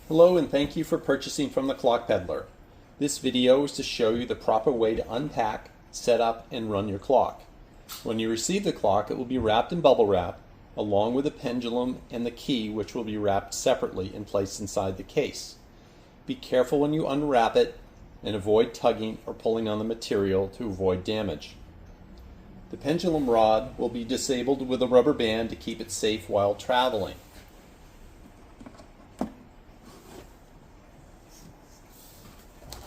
Hello and thank you for purchasing from the Clock Peddler. This video is to show you the proper way to unpack, set up, and run your clock. When you receive the clock, it will be wrapped in bubble wrap, along with the pendulum and the key, which will be wrapped separately and placed inside the case. Be careful when you unwrap it and avoid tugging or pulling on the material to avoid damage. The pendulum rod will be disabled with a rubber band to keep it safe while traveling.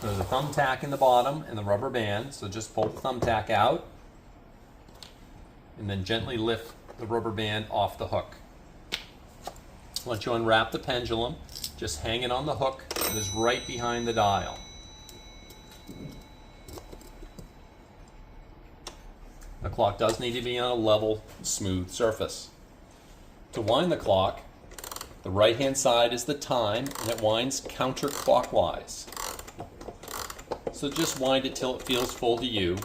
There's a thumbtack in the bottom and the rubber band, so just pull the thumbtack out and then gently lift the rubber band off the hook. Once you unwrap the pendulum, just hang it on the hook that is right behind the dial. The clock does need to be on a level, smooth surface. To wind the clock, the right-hand side is the time, and it winds counterclockwise. So just wind it till it feels full to you.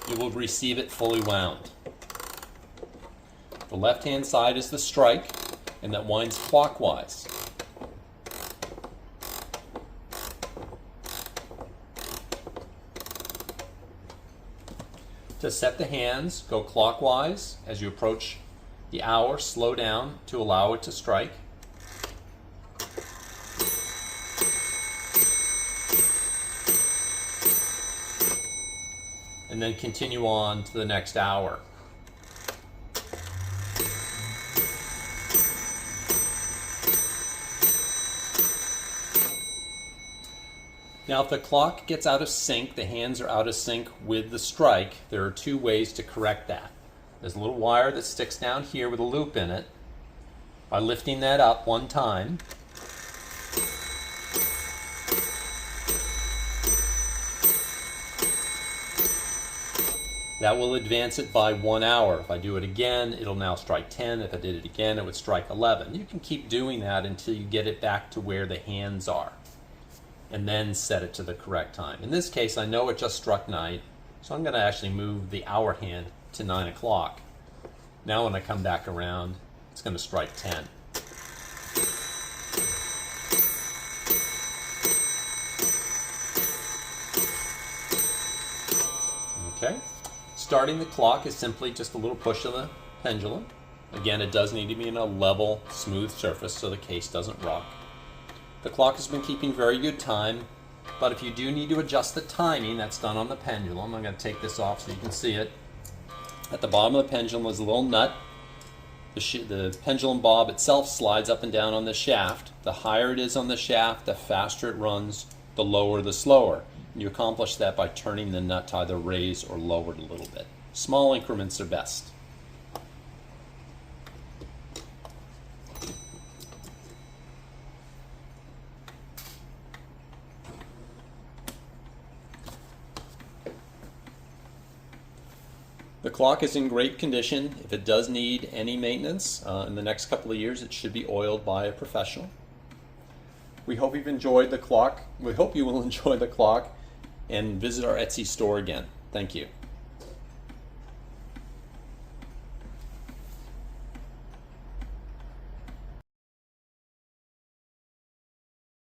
You will receive it fully wound. The left-hand side is the strike, and that winds clockwise. To set the hands, go clockwise. As you approach the hour, slow down to allow it to strike. And then continue on to the next hour. Now if the clock gets out of sync, the hands are out of sync with the strike, there are two ways to correct that. There's a little wire that sticks down here with a loop in it. By lifting that up one time, that will advance it by 1 hour. If I do it again, it'll now strike 10. If I did it again, it would strike 11. You can keep doing that until you get it back to where the hands are, and then set it to the correct time. In this case, I know it just struck 9, so I'm going to actually move the hour hand to 9 o'clock. Now when I come back around, it's going to strike 10. Okay. Starting the clock is simply just a little push of the pendulum. Again, it does need to be in a level, smooth surface so the case doesn't rock. The clock has been keeping very good time, but if you do need to adjust the timing, that's done on the pendulum. I'm going to take this off so you can see it. At the bottom of the pendulum is a little nut. The pendulum bob itself slides up and down on the shaft. The higher it is on the shaft, the faster it runs, the lower the slower. And you accomplish that by turning the nut to either raise or lower it a little bit. Small increments are best. The clock is in great condition. If it does need any maintenance in the next couple of years, it should be oiled by a professional. We hope you've enjoyed the clock. We hope you will enjoy the clock and visit our Etsy store again. Thank you.